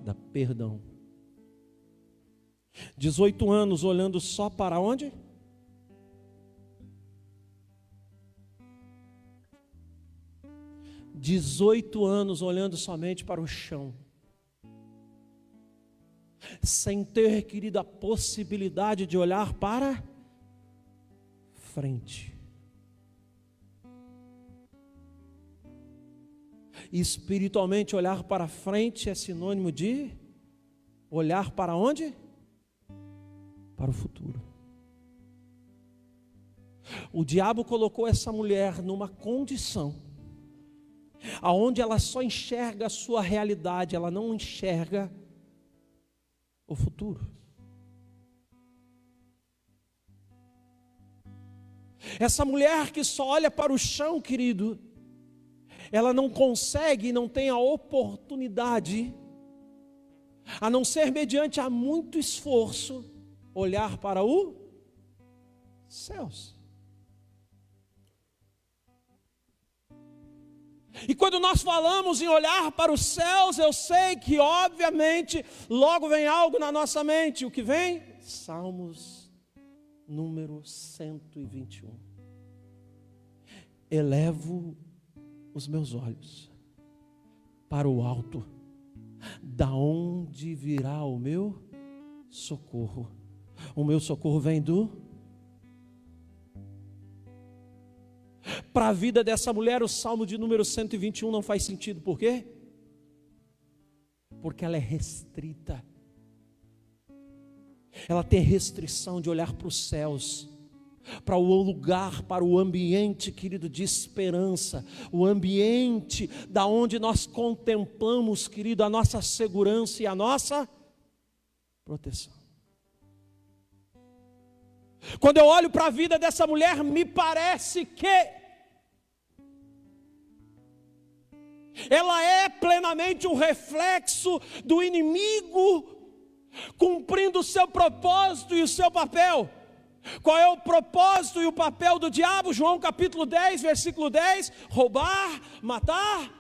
nada, perdão. 18 anos olhando só para onde? 18 anos olhando somente para o chão, sem ter, querido, a possibilidade de olhar para frente. E espiritualmente olhar para frente é sinônimo de olhar para onde? Para o futuro. O diabo colocou essa mulher numa condição aonde ela só enxerga a sua realidade, ela não enxerga o futuro. Essa mulher que só olha para o chão, querido, ela não consegue, não tem a oportunidade, a não ser mediante a muito esforço, olhar para os céus. E quando nós falamos em olhar para os céus, eu sei que obviamente logo vem algo na nossa mente. O que vem? Salmos número 121. Elevo os meus olhos para o alto, da onde virá o meu socorro? O meu socorro vem do... Para a vida dessa mulher, o Salmo de número 121 não faz sentido. Por quê? Porque ela é restrita. Ela tem restrição de olhar para os céus, para o lugar, para o ambiente, querido, de esperança, o ambiente da onde nós contemplamos, querido, a nossa segurança e a nossa proteção. Quando eu olho para a vida dessa mulher, me parece que ela é plenamente um reflexo do inimigo cumprindo o seu propósito e o seu papel. Qual é o propósito e o papel do diabo? João capítulo 10, versículo 10: roubar, matar.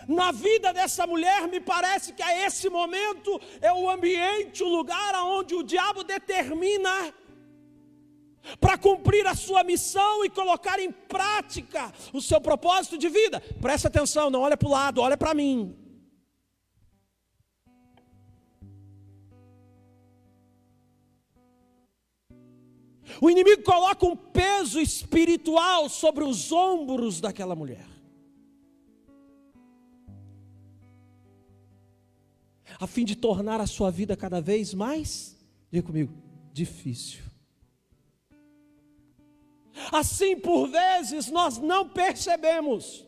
Na vida dessa mulher, me parece que a esse momento é o ambiente, o lugar onde o diabo determina para cumprir a sua missão e colocar em prática o seu propósito de vida. Presta atenção, não olha para o lado, olha para mim. O inimigo coloca um peso espiritual sobre os ombros daquela mulher, a fim de tornar a sua vida cada vez mais, diga comigo, difícil. Assim, por vezes, nós não percebemos,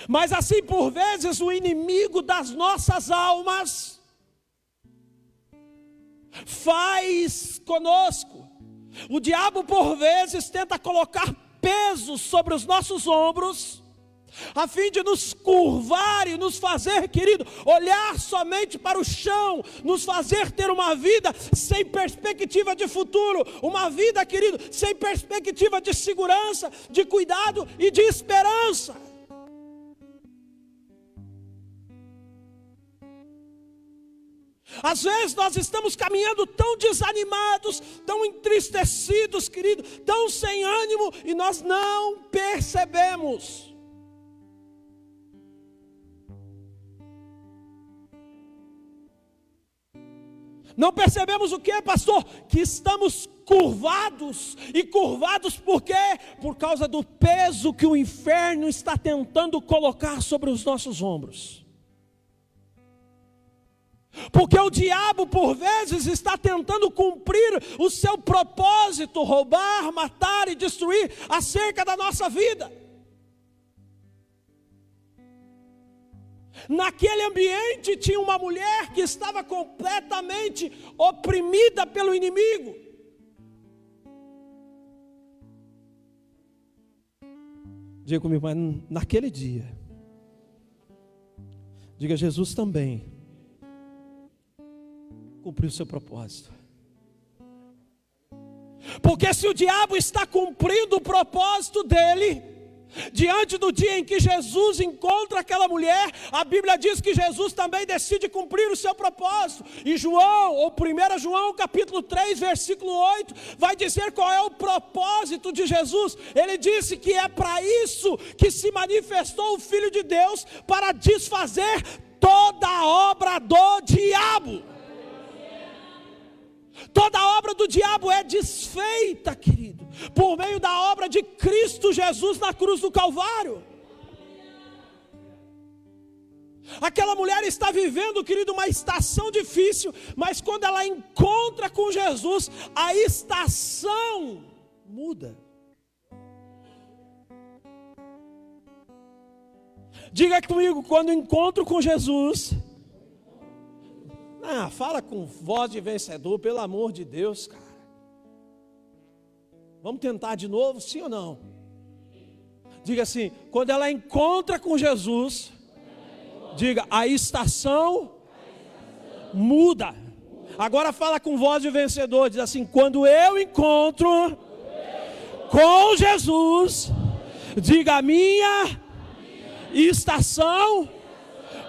mas assim, por vezes, o inimigo das nossas almas faz conosco. O diabo, por vezes, tenta colocar peso sobre os nossos ombros, a fim de nos curvar e nos fazer, querido, olhar somente para o chão, nos fazer ter uma vida sem perspectiva de futuro, uma vida, querido, sem perspectiva de segurança, de cuidado e de esperança. Às vezes nós estamos caminhando tão desanimados, tão entristecidos, querido, tão sem ânimo, e nós não percebemos. Não percebemos o que, pastor? Que estamos curvados. E curvados por quê? Por causa do peso que o inferno está tentando colocar sobre os nossos ombros. Porque o diabo, por vezes, está tentando cumprir o seu propósito, roubar, matar e destruir acerca da nossa vida. Naquele ambiente tinha uma mulher que estava completamente oprimida pelo inimigo. Diga comigo, mas naquele dia, diga, Jesus também cumpriu o seu propósito. Porque se o diabo está cumprindo o propósito dele, diante do dia em que Jesus encontra aquela mulher, a Bíblia diz que Jesus também decide cumprir o seu propósito. E João, ou 1 João capítulo 3, versículo 8, vai dizer qual é o propósito de Jesus. Ele disse que é para isso que se manifestou o Filho de Deus, para desfazer toda a obra do diabo. Toda a obra do diabo é desfeita, querido, por meio da obra de Cristo Jesus na cruz do Calvário. Aquela mulher está vivendo, querido, uma estação difícil, mas quando ela encontra com Jesus, a estação muda. Diga comigo, quando encontro com Jesus... fala com voz de vencedor, pelo amor de Deus, cara. Vamos tentar de novo, sim ou não? Diga assim, quando ela encontra com Jesus, diga, a estação muda. Agora fala com voz de vencedor, diz assim, quando eu encontro com Jesus, diga, a minha estação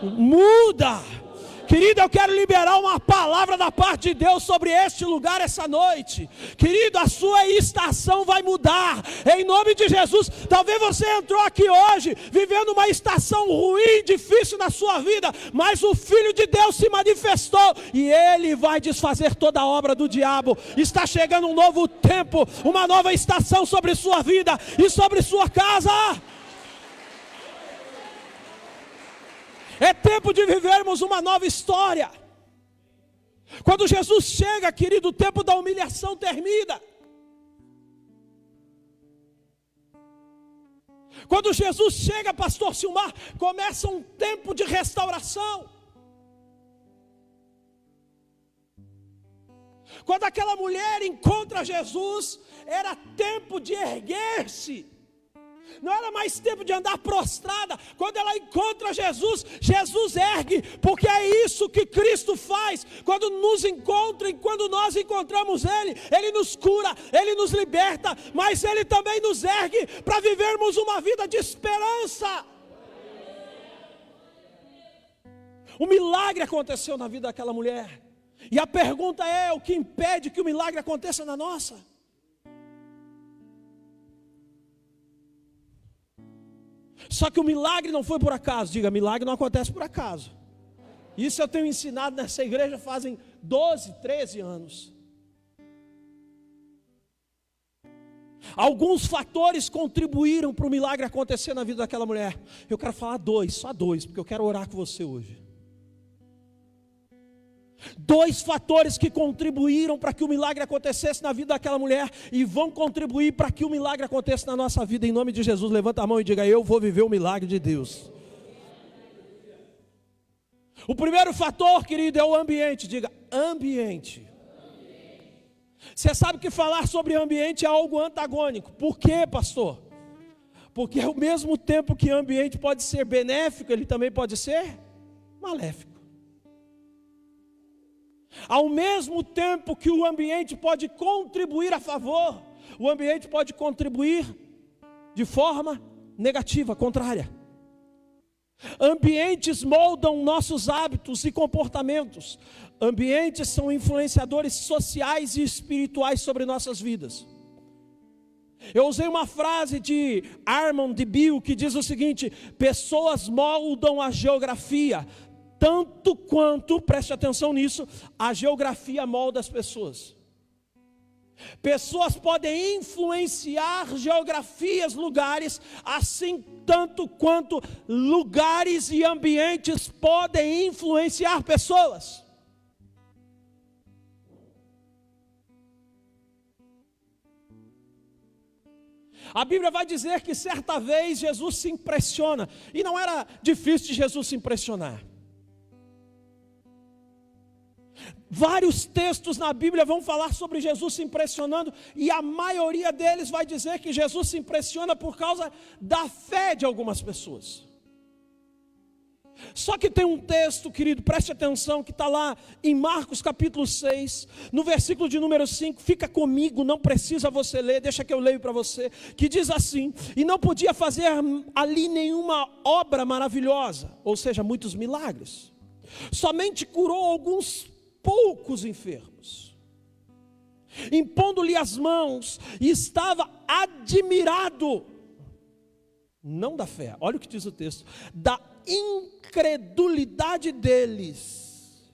muda. Querido, eu quero liberar uma palavra da parte de Deus sobre este lugar essa noite. Querido, a sua estação vai mudar, em nome de Jesus. Talvez você entrou aqui hoje, vivendo uma estação ruim, difícil na sua vida, mas o Filho de Deus se manifestou, e Ele vai desfazer toda a obra do diabo. Está chegando um novo tempo, uma nova estação sobre sua vida e sobre sua casa. É tempo de vivermos uma nova história. Quando Jesus chega, querido, o tempo da humilhação termina. Quando Jesus chega, pastor Silmar, começa um tempo de restauração. Quando aquela mulher encontra Jesus, era tempo de erguer-se. Não era mais tempo de andar prostrada. Quando ela encontra Jesus, Jesus ergue, porque é isso que Cristo faz. Quando nos encontra e quando nós encontramos Ele, Ele nos cura, Ele nos liberta, mas Ele também nos ergue para vivermos uma vida de esperança. O milagre aconteceu na vida daquela mulher, e a pergunta é, o que impede que o milagre aconteça na nossa? Só que o milagre não foi por acaso. Diga, milagre não acontece por acaso. Isso eu tenho ensinado nessa igreja fazem 12, 13 anos. Alguns fatores contribuíram para o milagre acontecer na vida daquela mulher. Eu quero falar só dois, porque eu quero orar com você hoje. 2 fatores que contribuíram para que o milagre acontecesse na vida daquela mulher e vão contribuir para que o milagre aconteça na nossa vida, em nome de Jesus. Levanta a mão e diga, eu vou viver o milagre de Deus. O primeiro fator, querido, é o ambiente. Diga, ambiente. Você sabe que falar sobre ambiente é algo antagônico. Por quê, pastor? Porque ao mesmo tempo que ambiente pode ser benéfico, ele também pode ser maléfico. Ao mesmo tempo que o ambiente pode contribuir a favor, o ambiente pode contribuir de forma negativa, contrária. Ambientes moldam nossos hábitos e comportamentos. Ambientes são influenciadores sociais e espirituais sobre nossas vidas. Eu usei uma frase de Armand de Bill que diz o seguinte: pessoas moldam a geografia, tanto quanto, preste atenção nisso, a geografia molda as pessoas. Pessoas podem influenciar geografias, lugares, assim tanto quanto lugares e ambientes podem influenciar pessoas. A Bíblia vai dizer que certa vez Jesus se impressiona, e não era difícil de Jesus se impressionar. Vários textos na Bíblia vão falar sobre Jesus se impressionando, e a maioria deles vai dizer que Jesus se impressiona por causa da fé de algumas pessoas. Só que tem um texto, querido, preste atenção, que está lá em Marcos capítulo 6, no versículo de número 5, fica comigo, não precisa você ler, deixa que eu leio para você, que diz assim: e não podia fazer ali nenhuma obra maravilhosa, ou seja, muitos milagres, somente curou alguns poucos enfermos, impondo-lhe as mãos, e estava admirado, não da fé, olha o que diz o texto, da incredulidade deles,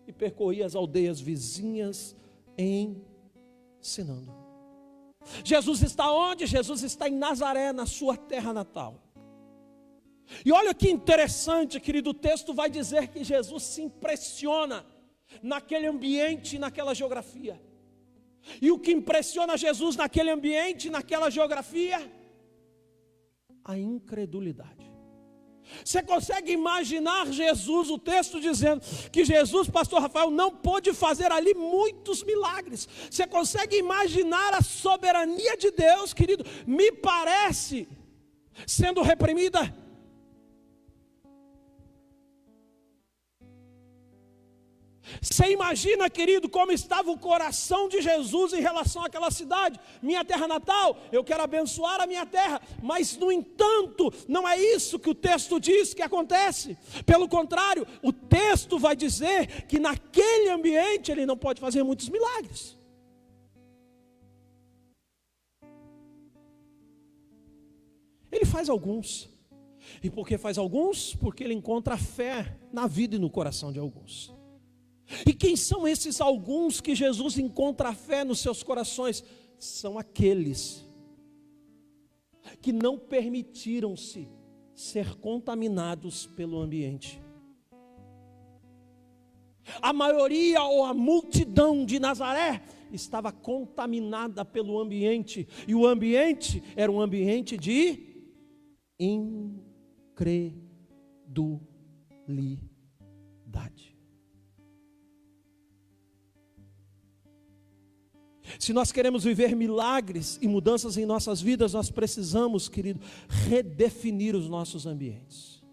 e percorria as aldeias vizinhas ensinando. Jesus está onde? Jesus está em Nazaré, na sua terra natal. E olha que interessante, querido, o texto vai dizer que Jesus se impressiona naquele ambiente, naquela geografia. E o que impressiona Jesus naquele ambiente, naquela geografia? A incredulidade. Você consegue imaginar Jesus, o texto dizendo que Jesus, pastor Rafael, não pôde fazer ali muitos milagres. Você consegue imaginar a soberania de Deus, querido, me parece, sendo reprimida? Você imagina, querido, como estava o coração de Jesus em relação àquela cidade? Minha terra natal, eu quero abençoar a minha terra, mas no entanto, não é isso que o texto diz que acontece. Pelo contrário, o texto vai dizer que naquele ambiente ele não pode fazer muitos milagres. Ele faz alguns. E por que faz alguns? Porque ele encontra fé na vida e no coração de alguns. E quem são esses alguns que Jesus encontra fé nos seus corações? São aqueles que não permitiram-se ser contaminados pelo ambiente. A maioria ou a multidão de Nazaré estava contaminada pelo ambiente, e o ambiente era um ambiente de incredulidade. Se nós queremos viver milagres e mudanças em nossas vidas, nós precisamos, querido, redefinir os nossos ambientes.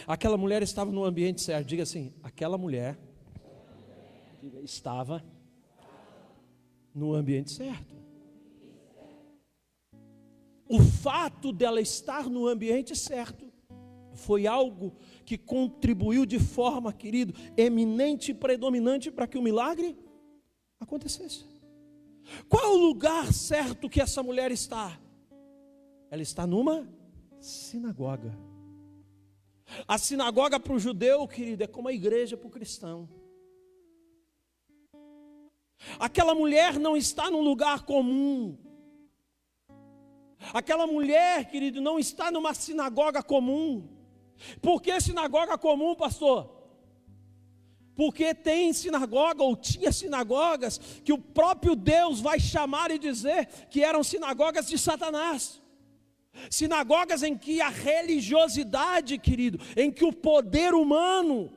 Aquela mulher estava no ambiente certo, diga assim, aquela mulher estava no ambiente certo. O fato dela estar no ambiente certo foi algo que contribuiu de forma, querido, eminente e predominante para que o milagre acontecesse. Qual é o lugar certo que essa mulher está? Ela está numa sinagoga. A sinagoga para o judeu, querido, é como a igreja para o cristão. Aquela mulher não está num lugar comum. Aquela mulher, querido, não está numa sinagoga comum. Por que sinagoga comum, pastor? Porque tem sinagoga, ou tinha sinagogas, que o próprio Deus vai chamar e dizer que eram sinagogas de Satanás. Sinagogas em que a religiosidade, querido, em que o poder humano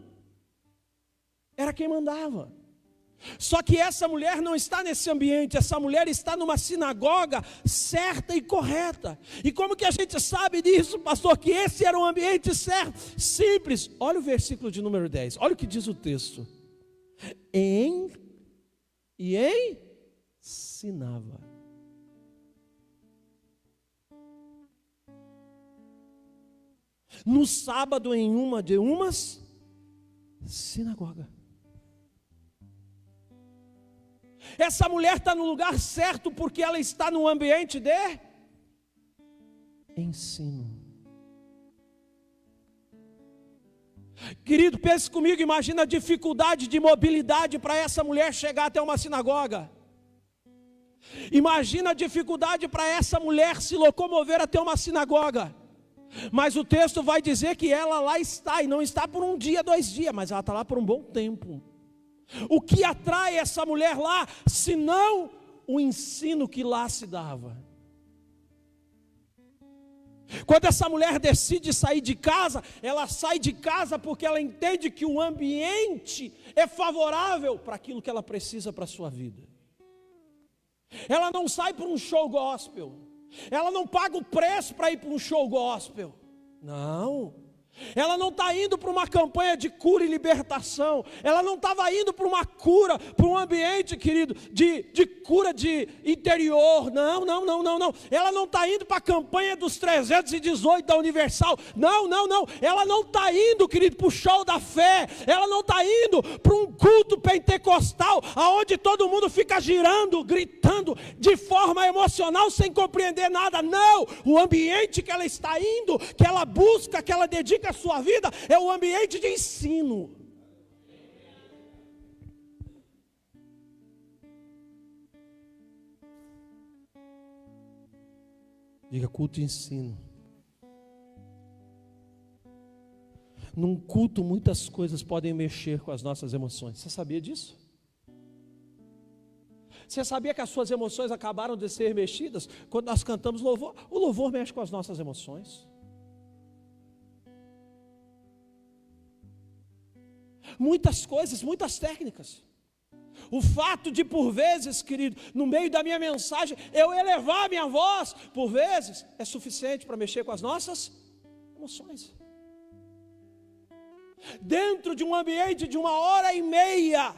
era quem mandava. Só que essa mulher não está nesse ambiente, essa mulher está numa sinagoga certa e correta. E como que a gente sabe disso, pastor, que esse era o ambiente certo? Simples, olha o versículo de número 10, olha o que diz o texto. Ensinava. No sábado em uma de umas sinagoga. Essa mulher está no lugar certo porque ela está no ambiente de ensino. Querido, pense comigo, imagina a dificuldade de mobilidade para essa mulher chegar até uma sinagoga. Imagina a dificuldade para essa mulher se locomover até uma sinagoga. Mas o texto vai dizer que ela lá está, e não está por um dia, 2 dias, mas ela está lá por um bom tempo. O que atrai essa mulher lá, senão o ensino que lá se dava? Quando essa mulher decide sair de casa, ela sai de casa porque ela entende que o ambiente é favorável para aquilo que ela precisa para a sua vida. Ela não sai para um show gospel, Ela não paga o preço para ir para um show gospel. Não. Ela não está indo para uma campanha de cura e libertação. Ela não estava indo para uma cura, para um ambiente, querido, de cura de interior. Não. Ela não está indo para a campanha dos 318 da Universal. Não. Ela não está indo, querido, para o show da fé. Ela não está indo para um culto pentecostal, aonde todo mundo fica girando, gritando, de forma emocional, sem compreender nada. Não. O ambiente que ela está indo, que ela busca, que ela dedica a sua vida, é o ambiente de ensino. Diga: culto e ensino. Num culto, muitas coisas podem mexer com as nossas emoções. Você sabia disso? Você sabia que as suas emoções acabaram de ser mexidas quando nós cantamos louvor? O louvor mexe com as nossas emoções. Muitas coisas, muitas técnicas. O fato de, por vezes, querido, no meio da minha mensagem, eu elevar a minha voz, por vezes, é suficiente para mexer com as nossas emoções. Dentro de um ambiente de 1h30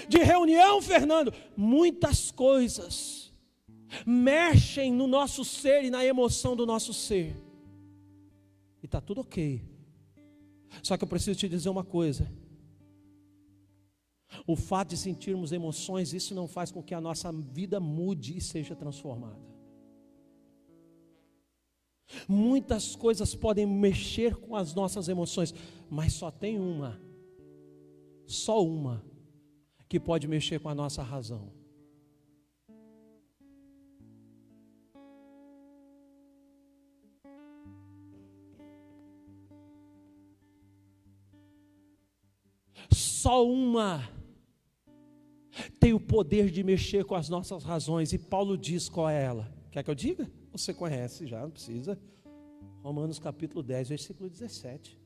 de reunião, Fernando, muitas coisas mexem no nosso ser e na emoção do nosso ser. E está tudo ok. Só que eu preciso te dizer uma coisa. O fato de sentirmos emoções, isso não faz com que a nossa vida mude e seja transformada. Muitas coisas podem mexer com as nossas emoções, mas só tem só uma, que pode mexer com a nossa razão. Só uma tem o poder de mexer com as nossas razões, e Paulo diz qual é ela. Quer que eu diga? Você conhece já, não precisa. Romanos capítulo 10, versículo 17.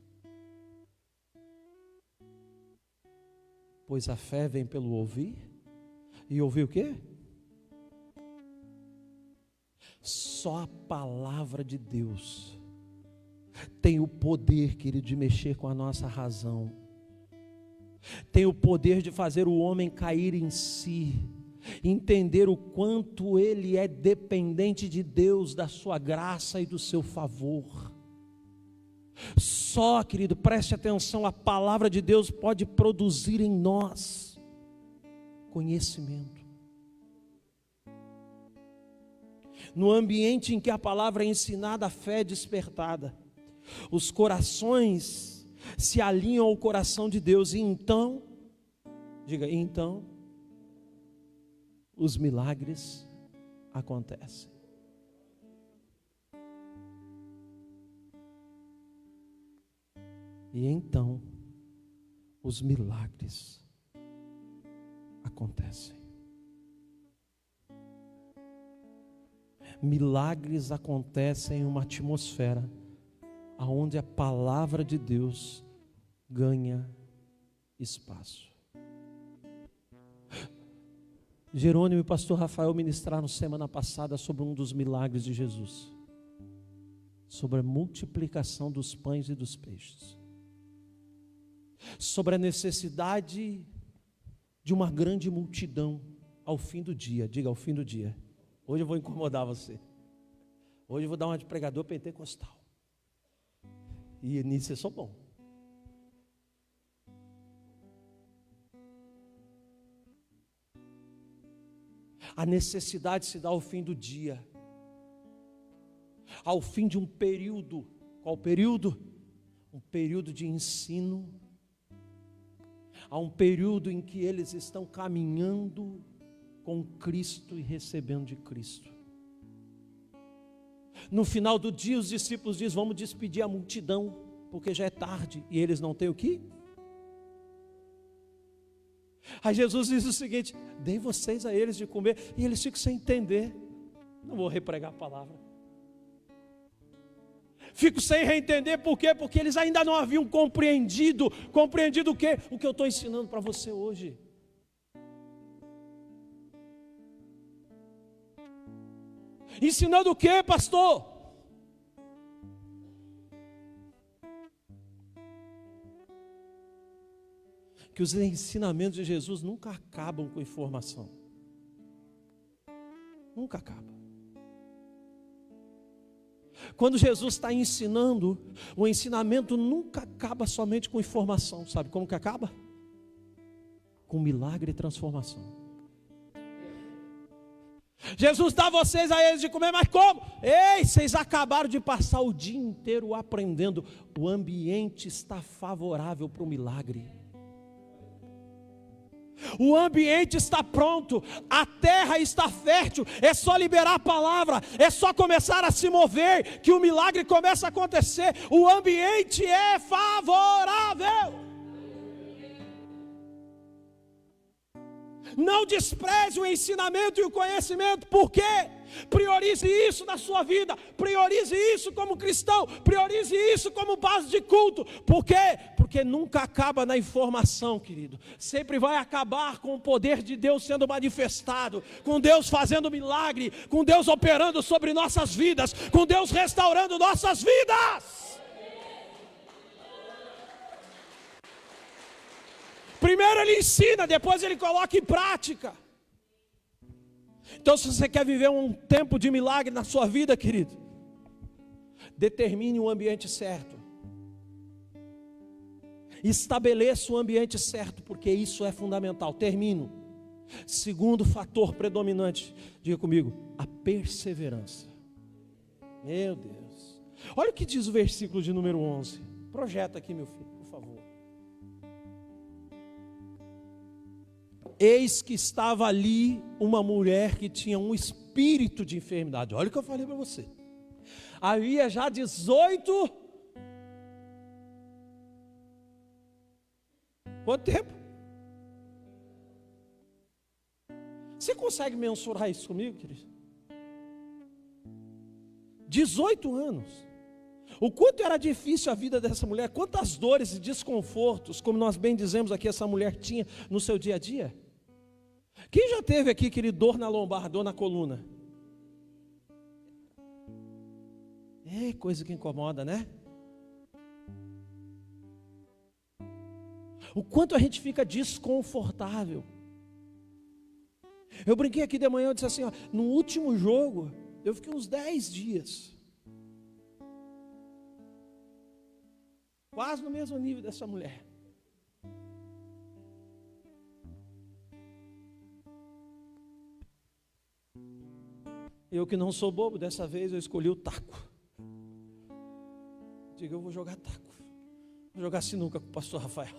Pois a fé vem pelo ouvir, e ouvir o quê? Só a palavra de Deus tem o poder, querido, de mexer com a nossa razão. Tem o poder de fazer o homem cair em si, entender o quanto ele é dependente de Deus, da sua graça e do seu favor. Só, querido, preste atenção, a palavra de Deus pode produzir em nós conhecimento. No ambiente em que a palavra é ensinada, a fé é despertada. Os corações se alinham ao coração de Deus, e então, diga, então, os milagres acontecem. E então, os milagres acontecem. Milagres acontecem em uma atmosfera aonde a palavra de Deus ganha espaço. Jerônimo e pastor Rafael ministraram semana passada sobre um dos milagres de Jesus, sobre a multiplicação dos pães e dos peixes, sobre a necessidade de uma grande multidão ao fim do dia. Diga, ao fim do dia. Hoje eu vou incomodar você. Hoje eu vou dar uma de pregador pentecostal. E nisso eu sou bom. A necessidade se dá ao fim do dia, ao fim de um período. Qual período? Um período de ensino. Há um período em que eles estão caminhando com Cristo e recebendo de Cristo. No final do dia, os discípulos dizem: vamos despedir a multidão, porque já é tarde, e eles não têm o quê? Aí Jesus diz o seguinte: deem vocês a eles de comer, e eles ficam sem entender. Não vou repregar a palavra. Fico sem reentender, por quê? Porque eles ainda não haviam compreendido o quê? O que eu estou ensinando para você hoje. Ensinando o quê, pastor? Que os ensinamentos de Jesus nunca acabam com informação. Nunca acaba. Quando Jesus está ensinando, o ensinamento nunca acaba somente com informação. Sabe como que acaba? Com milagre e transformação. Jesus dá vocês a eles de comer, mas como? Ei, vocês acabaram de passar o dia inteiro aprendendo. O ambiente está favorável para o milagre. O ambiente está pronto, a terra está fértil, é só liberar a palavra, é só começar a se mover, que o milagre começa a acontecer. O ambiente é favorável. Não despreze o ensinamento e o conhecimento. Por quê? Priorize isso na sua vida. Priorize isso como cristão. Priorize isso como base de culto. Por quê? Porque nunca acaba na informação, querido. Sempre vai acabar com o poder de Deus sendo manifestado, com Deus fazendo milagre, com Deus operando sobre nossas vidas, com Deus restaurando nossas vidas. Primeiro ele ensina, depois ele coloca em prática. Então, se você quer viver um tempo de milagre na sua vida, querido, determine o ambiente certo. Estabeleça o ambiente certo, porque isso é fundamental. Termino. Segundo fator predominante, diga comigo, a perseverança. Meu Deus. Olha o que diz o versículo de número 11. Projeta aqui, meu filho, por favor. Eis que estava ali uma mulher que tinha um espírito de enfermidade. Olha o que eu falei para você. Havia já 18. Quanto tempo? Você consegue mensurar isso comigo, querido? 18 anos. O quanto era difícil a vida dessa mulher, quantas dores e desconfortos, como nós bem dizemos aqui, essa mulher tinha no seu dia a dia. Quem já teve aqui, querido, dor na lombar, dor na coluna? É coisa que incomoda, né? O quanto a gente fica desconfortável. Eu brinquei aqui de manhã, eu disse assim, ó, no último jogo, eu fiquei uns 10 dias. Quase no mesmo nível dessa mulher. Eu que não sou bobo, dessa vez eu escolhi o taco. Digo, eu vou jogar taco. Vou jogar sinuca com o pastor Rafael.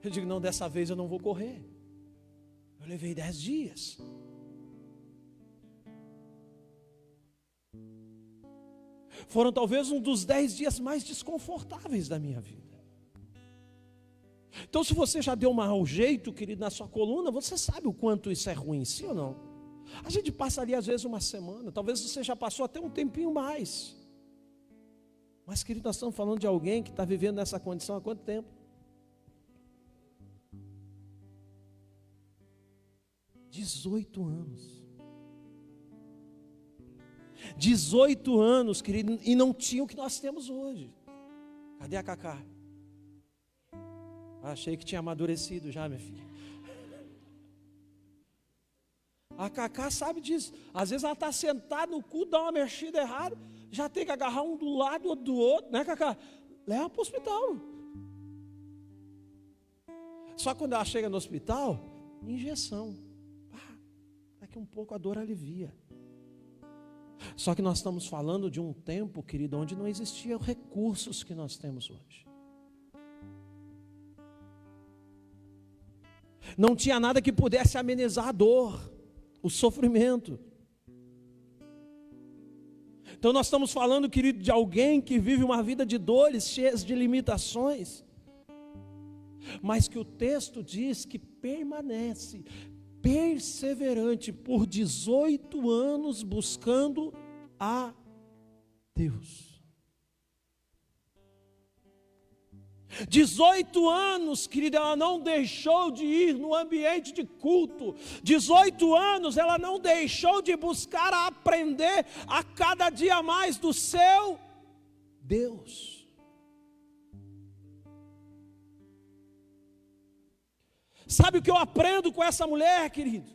Eu digo, não, dessa vez eu não vou correr. Eu levei 10 dias. Foram talvez um dos 10 dias mais desconfortáveis da minha vida. Então, se você já deu um mau jeito, querido, na sua coluna, você sabe o quanto isso é ruim, sim ou não? A gente passaria às vezes uma semana, talvez você já passou até um tempinho mais. Mas, querido, nós estamos falando de alguém que está vivendo nessa condição há quanto tempo? 18 anos. 18 anos, querido, e não tinha o que nós temos hoje. Cadê a Cacá? Achei que tinha amadurecido já, minha filha. A Cacá sabe disso. Às vezes ela está sentada no culto, dá uma mexida errada, já tem que agarrar um do lado, outro do outro, né, Cacá? Leva para o hospital. Só quando ela chega no hospital, injeção. Daqui um pouco a dor alivia. Só que nós estamos falando de um tempo, querido, onde não existiam recursos que nós temos hoje. Não tinha nada que pudesse amenizar a dor, o sofrimento. Então nós estamos falando, querido, de alguém que vive uma vida de dores, cheias de limitações, mas que o texto diz que permanece perseverante por 18 anos buscando a Deus. 18 anos, querida, ela não deixou de ir no ambiente de culto. 18 anos, ela não deixou de buscar aprender a cada dia mais do seu Deus. Sabe o que eu aprendo com essa mulher, querido?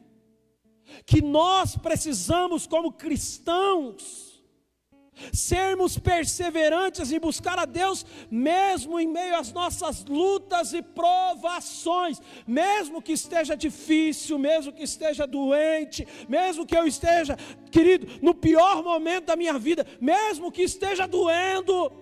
Que nós precisamos, como cristãos, sermos perseverantes em buscar a Deus, mesmo em meio às nossas lutas e provações, mesmo que esteja difícil, mesmo que esteja doente, mesmo que eu esteja, querido, no pior momento da minha vida, mesmo que esteja doendo.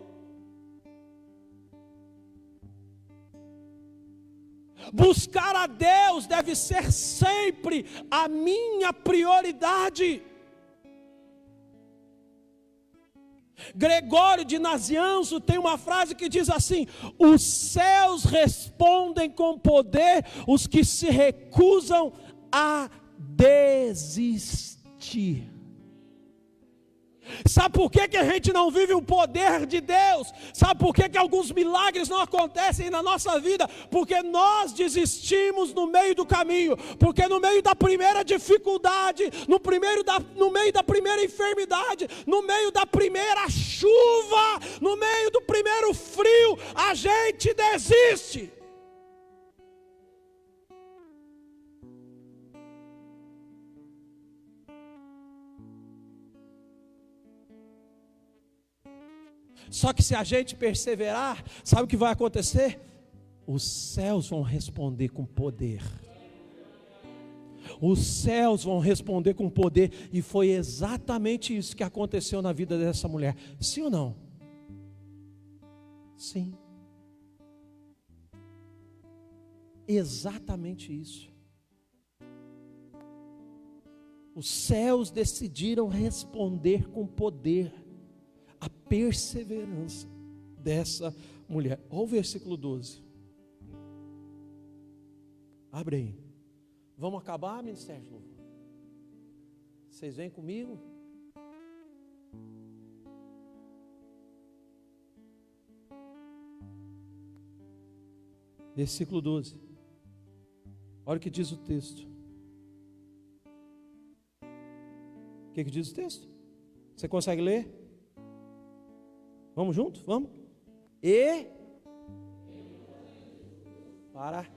Buscar a Deus deve ser sempre a minha prioridade. Gregório de Nazianzo tem uma frase que diz assim: os céus respondem com poder os que se recusam a desistir. Sabe por que a gente não vive o poder de Deus? Sabe por que alguns milagres não acontecem na nossa vida? Porque nós desistimos no meio do caminho. Porque no meio da primeira dificuldade, no meio da primeira enfermidade, no meio da primeira chuva, no meio do primeiro frio, a gente desiste. Só que se a gente perseverar, sabe o que vai acontecer? Os céus vão responder com poder. Os céus vão responder com poder. E foi exatamente isso que aconteceu na vida dessa mulher. Sim ou não? Sim. Exatamente isso. Os céus decidiram responder com poder a perseverança dessa mulher. Olha o versículo 12. Abre aí. Vamos acabar, ministério de louvor? Vocês vêm comigo? Versículo 12. Olha o que diz o texto. O que diz o texto? Você consegue ler? Vamos junto? Vamos? Para.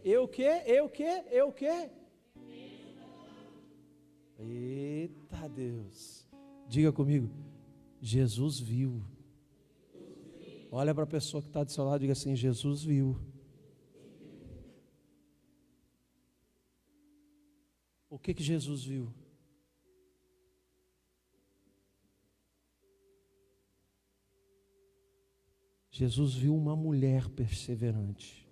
Eu o quê? Eita Deus. Diga comigo. Jesus viu. Olha para a pessoa que está do seu lado e diga assim: Jesus viu. O que Jesus viu? Jesus viu uma mulher perseverante.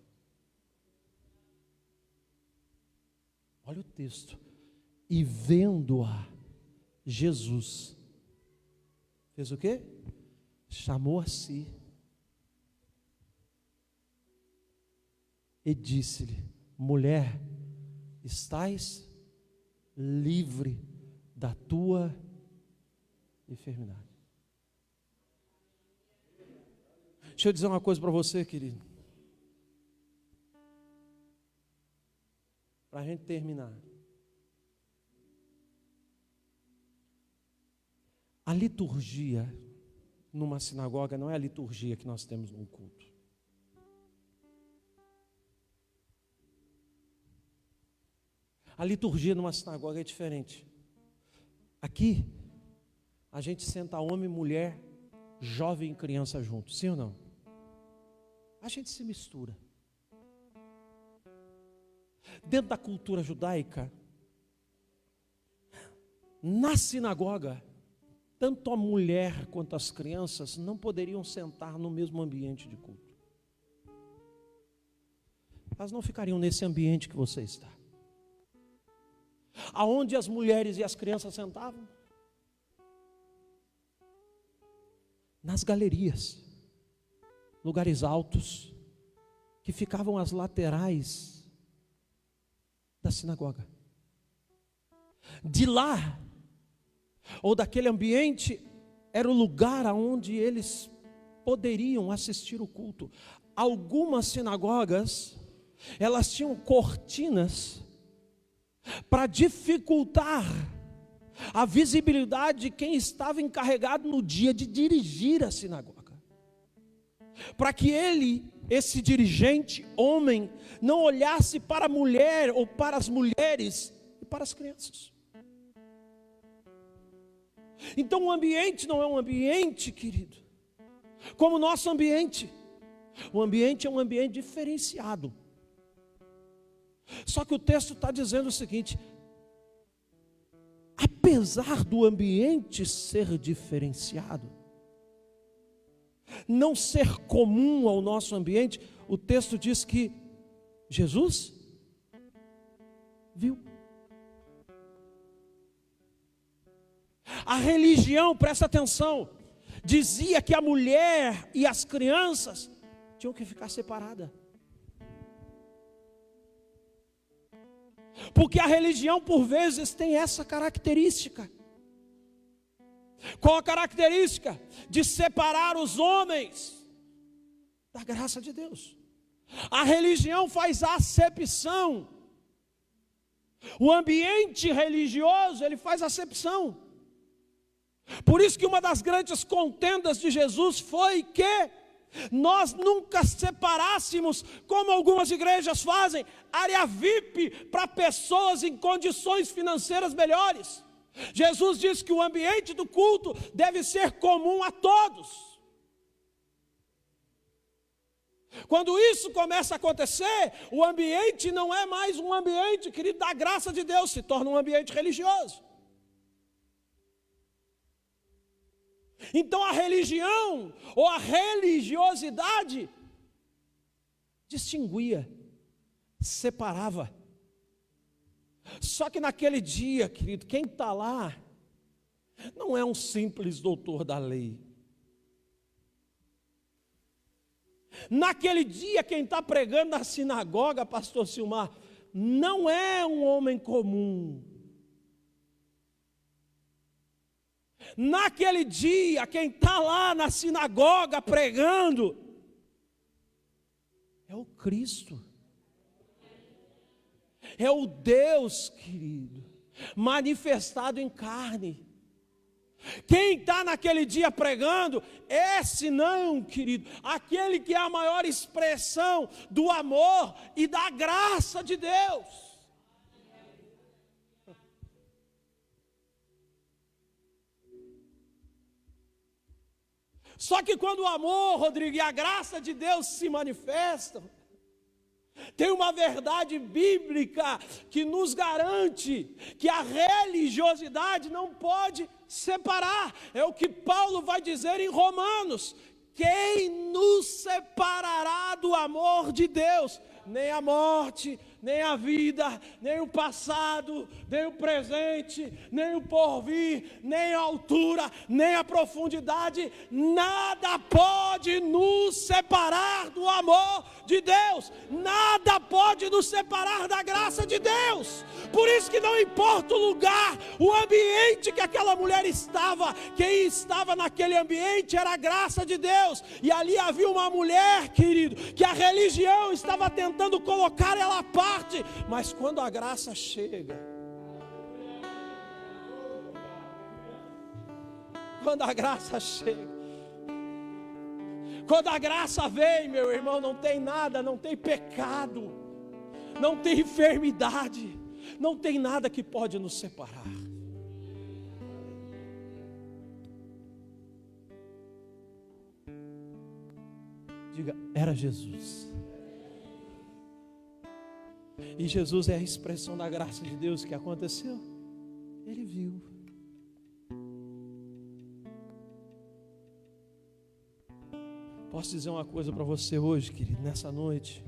Olha o texto. E vendo-a, Jesus fez o quê? Chamou a si e disse-lhe: mulher, estás livre da tua enfermidade. Deixa eu dizer uma coisa para você, querido. Para a gente terminar. A liturgia numa sinagoga não é a liturgia que nós temos num culto. A liturgia numa sinagoga é diferente. Aqui, a gente senta homem, mulher, jovem e criança junto, sim ou não? A gente se mistura. Dentro da cultura judaica, na sinagoga, tanto a mulher quanto as crianças não poderiam sentar no mesmo ambiente de culto. Elas não ficariam nesse ambiente que você está. Aonde as mulheres e as crianças sentavam? Nas galerias, lugares altos, que ficavam às laterais da sinagoga. De lá, ou daquele ambiente, era o lugar aonde eles poderiam assistir o culto. Algumas sinagogas, elas tinham cortinas para dificultar a visibilidade de quem estava encarregado no dia de dirigir a sinagoga, para que esse dirigente, homem, não olhasse para a mulher ou para as mulheres e para as crianças. Então o ambiente não é um ambiente, querido, como o nosso ambiente. O ambiente é um ambiente diferenciado. Só que o texto está dizendo o seguinte: apesar do ambiente ser diferenciado, não ser comum ao nosso ambiente, o texto diz que Jesus viu. A religião, presta atenção, dizia que a mulher e as crianças tinham que ficar separadas. Porque a religião, por vezes, tem essa característica. Qual a característica? De separar os homens da graça de Deus. A religião faz acepção. O ambiente religioso, ele faz acepção. Por isso que uma das grandes contendas de Jesus foi que nós nunca separássemos, como algumas igrejas fazem, área VIP para pessoas em condições financeiras melhores. Jesus disse que o ambiente do culto deve ser comum a todos. Quando isso começa a acontecer, o ambiente não é mais um ambiente, querido, da graça de Deus, se torna um ambiente religioso. Então a religião ou a religiosidade distinguia, separava. Só que naquele dia, querido, quem está lá não é um simples doutor da lei. Naquele dia, quem está pregando na sinagoga, pastor Silmar, não é um homem comum. Naquele dia, quem está lá na sinagoga pregando é o Cristo, é o Deus, querido, manifestado em carne. Quem está naquele dia pregando, esse não, querido, aquele que é a maior expressão do amor e da graça de Deus. Só que quando o amor, Rodrigo, e a graça de Deus se manifestam, tem uma verdade bíblica que nos garante que a religiosidade não pode separar. É o que Paulo vai dizer em Romanos: quem nos separará do amor de Deus? Nem a morte, nem a vida, nem o passado, nem o presente, nem o porvir, nem a altura, nem a profundidade, nada pode nos separar do amor de Deus, nada pode nos separar da graça de Deus. Por isso que não importa o lugar, o ambiente que aquela mulher estava, quem estava naquele ambiente era a graça de Deus, e ali havia uma mulher, querido, que a religião estava tentando colocar ela à parte, mas quando a graça chega, quando a graça chega, quando a graça vem, meu irmão, não tem nada, não tem pecado, não tem enfermidade, não tem nada que pode nos separar. Diga, era Jesus. E Jesus é a expressão da graça de Deus que aconteceu. Ele viu. Posso dizer uma coisa para você hoje, querido, nessa noite?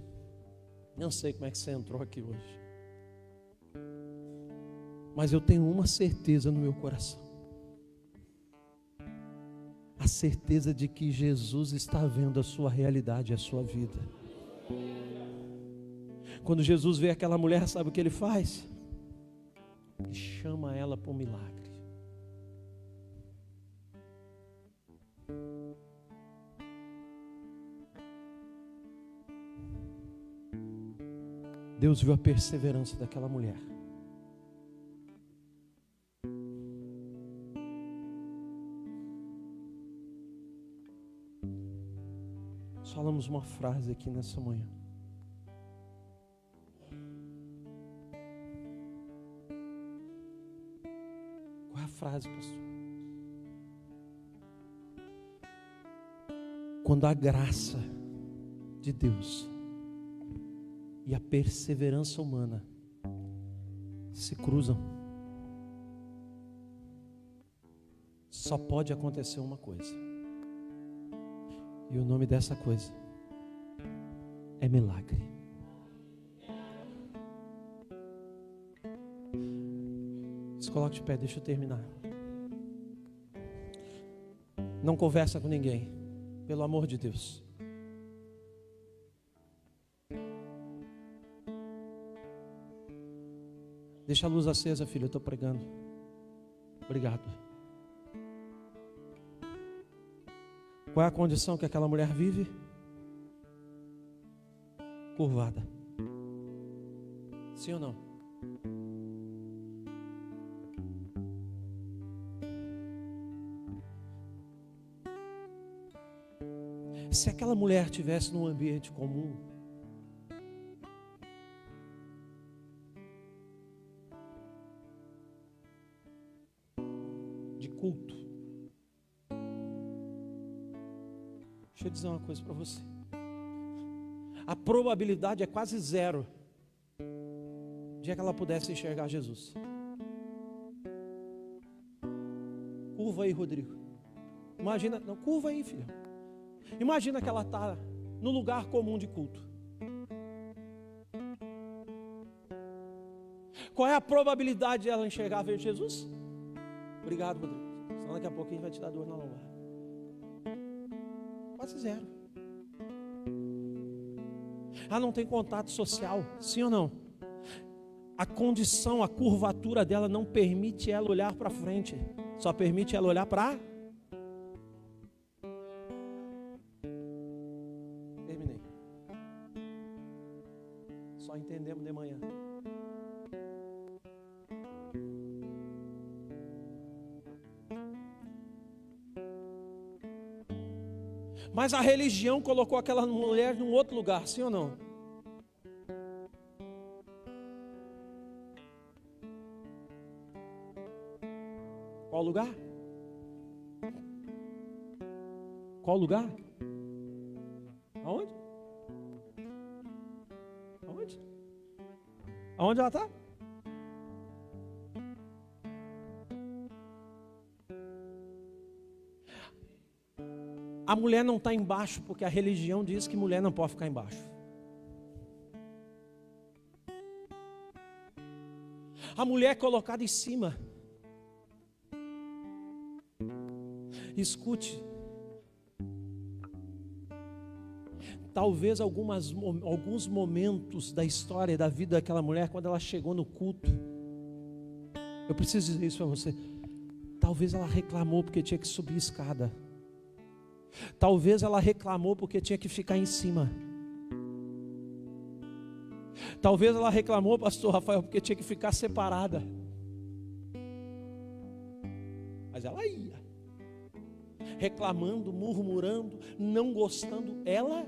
Não sei como é que você entrou aqui hoje, mas eu tenho uma certeza no meu coração: a certeza de que Jesus está vendo a sua realidade, a sua vida. Quando Jesus vê aquela mulher, sabe o que ele faz? Ele chama ela para um milagre. Deus viu a perseverança daquela mulher. Nós falamos uma frase aqui nessa manhã. Qual é a frase, pastor? Quando a graça de Deus e a perseverança humana se cruzam, só pode acontecer uma coisa. E o nome dessa coisa é milagre. Se coloque de pé, deixa eu terminar. Não conversa com ninguém, pelo amor de Deus. Deixa a luz acesa, filho, eu estou pregando. Obrigado. Qual é a condição que aquela mulher vive? Curvada. Sim ou não? Se aquela mulher estivesse num ambiente comum, de culto, deixa eu dizer uma coisa para você. A probabilidade é quase zero de que ela pudesse enxergar Jesus. Curva aí, Rodrigo. Imagina, não, curva aí, filho. Imagina que ela está no lugar comum de culto. Qual é a probabilidade de ela enxergar ver Jesus? Obrigado, Rodrigo. Senão daqui a pouquinho vai te dar dor na lombar. Quase zero. Ela não tem contato social, sim ou não? A condição, a curvatura dela não permite ela olhar para frente. Só permite ela olhar para... Terminei. Só entendemos de manhã. Mas a religião colocou aquela mulher num outro lugar, sim ou não? Qual lugar? Qual lugar? Aonde? Aonde? Aonde ela está? A mulher não está embaixo porque a religião diz que mulher não pode ficar embaixo. A mulher é colocada em cima. Escute. Talvez alguns momentos da história da vida daquela mulher, quando ela chegou no culto, eu preciso dizer isso para você. Talvez ela reclamou porque tinha que subir escada. Talvez ela reclamou porque tinha que ficar em cima. Talvez ela reclamou, pastor Rafael, porque tinha que ficar separada. Mas ela ia. Reclamando, murmurando, não gostando, ela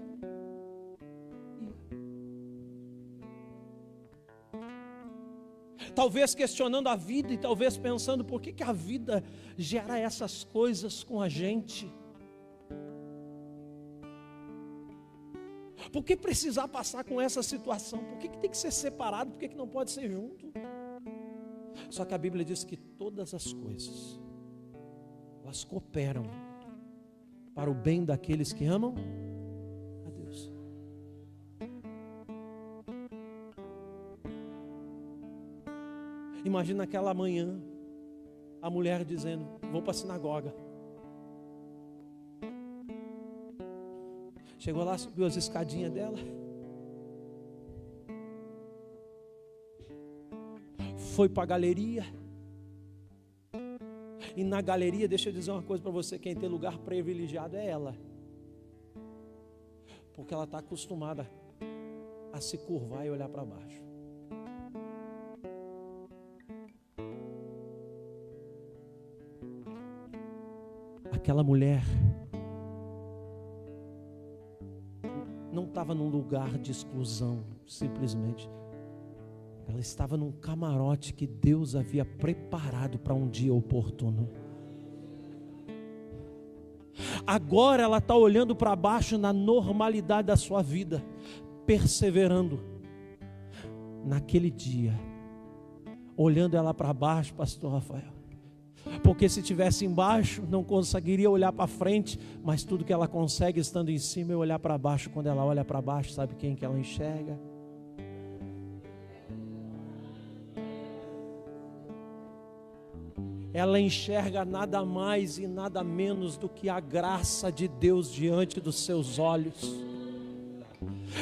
ia. Talvez questionando a vida e talvez pensando por que a vida gera essas coisas com a gente. Por que precisar passar com essa situação? Por que tem que ser separado? Por que não pode ser junto? Só que a Bíblia diz que todas as coisas, elas cooperam para o bem daqueles que amam a Deus. Imagina aquela manhã, a mulher dizendo, vou para a sinagoga. Chegou lá, subiu as escadinhas dela. Foi para a galeria. E na galeria, deixa eu dizer uma coisa para você, quem tem lugar privilegiado é ela. Porque ela está acostumada a se curvar e olhar para baixo. Aquela mulher não estava num lugar de exclusão, simplesmente. Ela estava num camarote que Deus havia preparado para um dia oportuno. Agora ela está olhando para baixo na normalidade da sua vida, perseverando. Naquele dia, olhando ela para baixo, pastor Rafael, porque se estivesse embaixo não conseguiria olhar para frente, mas tudo que ela consegue estando em cima é olhar para baixo. Quando ela olha para baixo, sabe quem que ela enxerga? Ela enxerga nada mais e nada menos do que a graça de Deus diante dos seus olhos.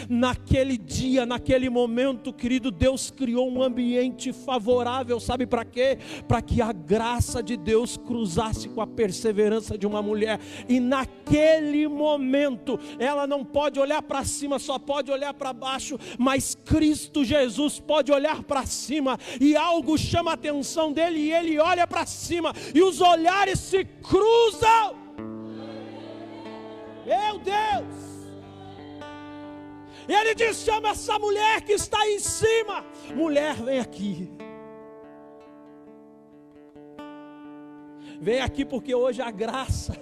Naquele dia, naquele momento, querido, Deus criou um ambiente favorável, sabe para quê? Para que a graça de Deus cruzasse com a perseverança de uma mulher. E naquele momento, ela não pode olhar para cima, só pode olhar para baixo, mas Cristo Jesus pode olhar para cima, e algo chama a atenção dele, e ele olha para cima, e os olhares se cruzam. Meu Deus! E ele diz: chama essa mulher que está em cima. Mulher, vem aqui. Vem aqui, porque hoje a graça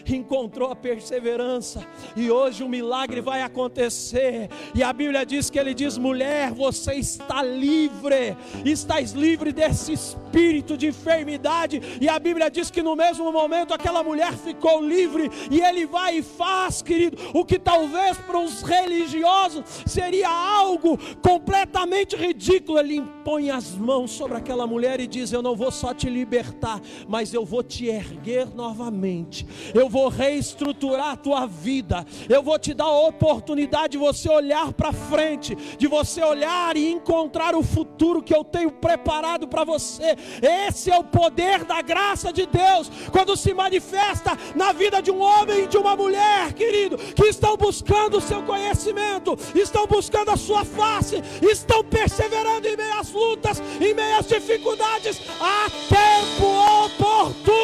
encontrou a perseverança, e hoje um milagre vai acontecer. E a Bíblia diz que ele diz: mulher, você está livre, estás livre desse espírito de enfermidade. E a Bíblia diz que no mesmo momento aquela mulher ficou livre, e ele vai e faz, querido, o que talvez para os religiosos seria algo completamente ridículo. Ele impõe as mãos sobre aquela mulher e diz: eu não vou só te libertar, mas eu vou te erguer novamente, eu vou reestruturar a tua vida, eu vou te dar a oportunidade de você olhar para frente, de você olhar e encontrar o futuro que eu tenho preparado para você. Esse é o poder da graça de Deus, quando se manifesta na vida de um homem e de uma mulher, querido, que estão buscando o seu conhecimento, estão buscando a sua face, estão perseverando em meio às lutas, em meio às dificuldades. Há tempo oportuno.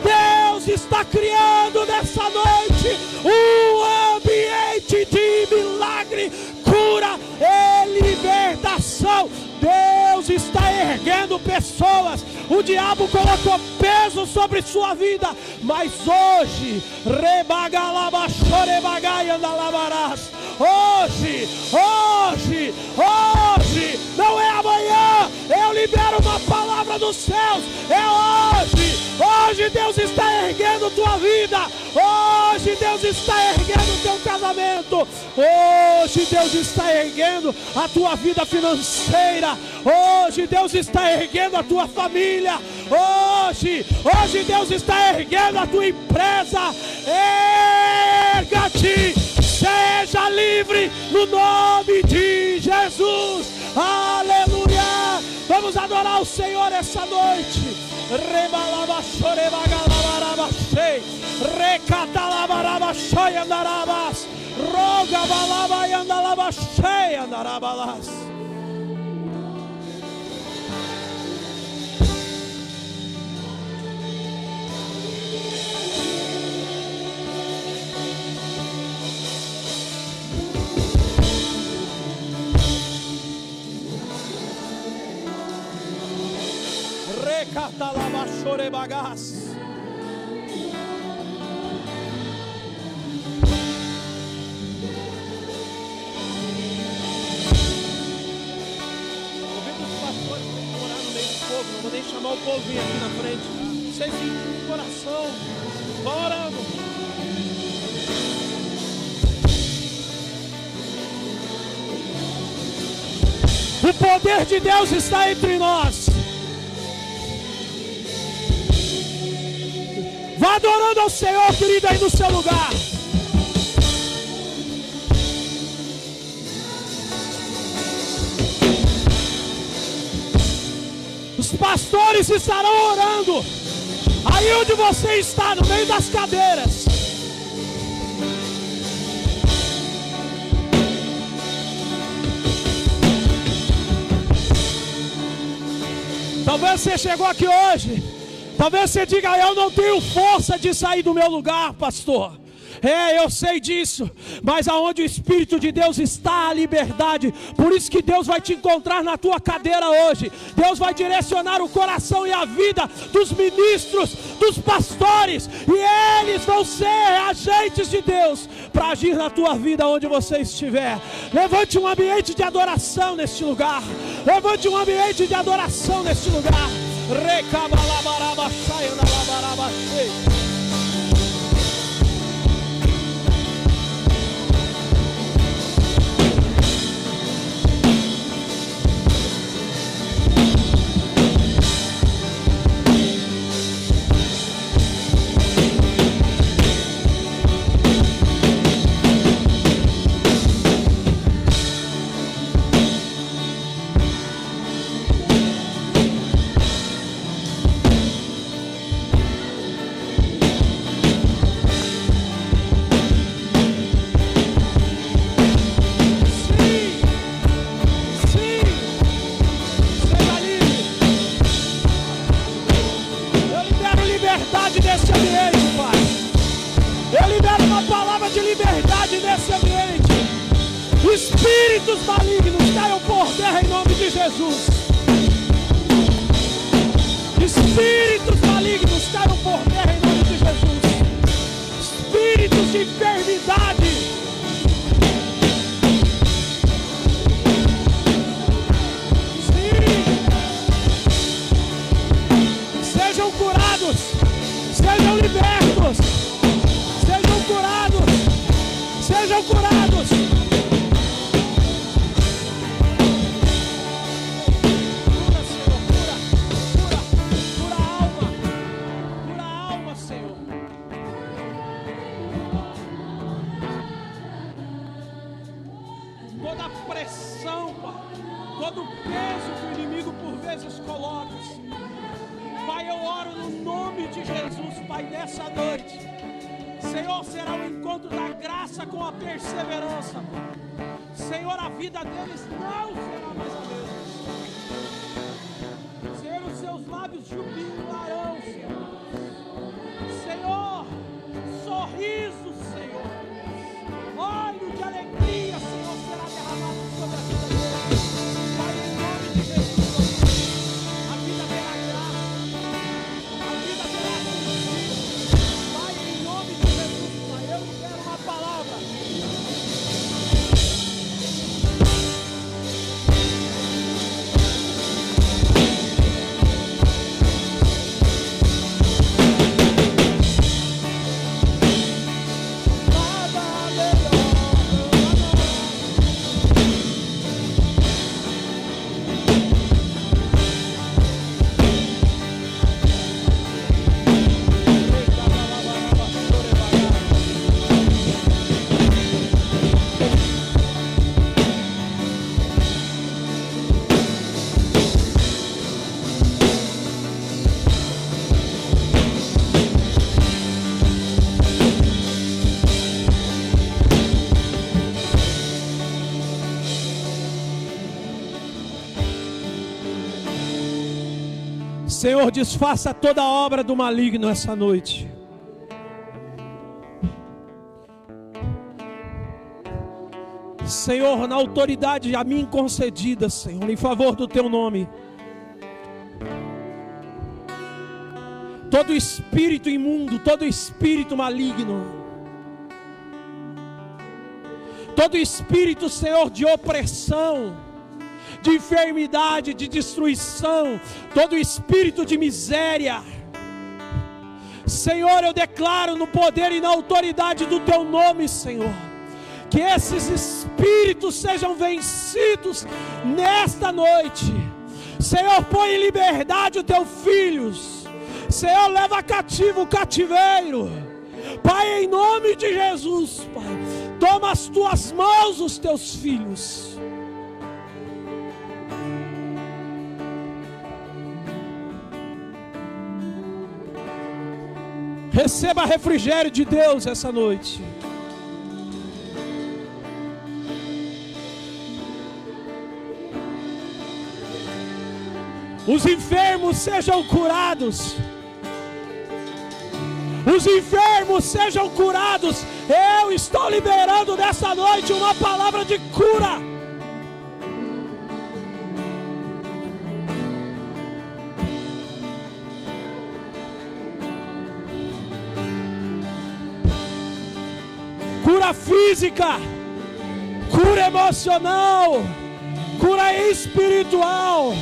Deus está criando nessa noite um ambiente de milagre, cura e libertação. Deus está erguendo pessoas. O diabo colocou peso sobre sua vida, mas hoje, hoje, não é amanhã. Eu libero uma palavra dos céus, é hoje. Hoje Deus está erguendo tua vida, hoje Deus está erguendo teu casamento, hoje Deus está erguendo a tua vida financeira, hoje Deus está erguendo a tua família, hoje Deus está erguendo a tua empresa. Erga-te, seja livre no nome de Jesus. Aleluia! Vamos adorar o Senhor essa noite. Recatalabarabachei andarabas, roga balaba e andalabachei andarabalas. Catalabachore bagas. Convido os pastores para orar no meio do povo. Não vou nem chamar o povinho aqui na frente. Você sentiu no coração, vá orando. O poder de Deus está entre nós. Vá adorando ao Senhor, querido, aí no seu lugar. Os pastores estarão orando aí onde você está, no meio das cadeiras. Talvez você chegou aqui hoje, talvez você diga: eu não tenho força de sair do meu lugar, pastor. Eu sei disso, mas aonde o Espírito de Deus está, a liberdade. Por isso que Deus vai te encontrar na tua cadeira hoje. Deus vai direcionar o coração e a vida dos ministros, dos pastores, e eles vão ser agentes de Deus para agir na tua vida onde você estiver. Levante um ambiente de adoração neste lugar. Levante um ambiente de adoração neste lugar. Espíritos malignos caiam por terra em nome de Jesus. Espíritos malignos caiam por terra em nome de Jesus. Espíritos de enfermidade, sim, sejam curados, sejam libertos, sejam curados, sejam curados. Toda pressão, Pai, todo o peso que o inimigo por vezes coloca, Pai, eu oro no nome de Jesus, Pai, nessa noite, Senhor, será o encontro da graça com a perseverança, Pai. Senhor, a vida deles não será mais a mesma, Senhor, os seus lábios jubilarão, Senhor, Senhor, sorriso, Senhor, óleo de alegria, Senhor, será derramado sobre a vida deles. Pai, em nome de Jesus, a vida terá graça, a vida terá sentido. Pai, em nome de Jesus, Pai, eu libero uma palavra. Senhor, desfaça toda a obra do maligno essa noite. Senhor, na autoridade a mim concedida, Senhor, em favor do Teu nome, todo espírito imundo, todo espírito maligno, todo espírito, Senhor, de opressão, de enfermidade, de destruição, todo espírito de miséria, Senhor, eu declaro no poder e na autoridade do Teu nome, Senhor, que esses espíritos sejam vencidos nesta noite. Senhor, põe em liberdade os Teus filhos, Senhor, leva cativo o cativeiro, Pai, em nome de Jesus, Pai, toma as Tuas mãos os Teus filhos. Receba refrigério de Deus essa noite. Os enfermos sejam curados. Os enfermos sejam curados. Eu estou liberando nessa noite uma palavra de cura. Cura física, cura emocional, cura espiritual.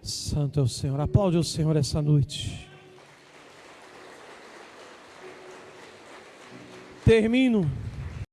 Santo é o Senhor. Aplaude o Senhor essa noite. Termino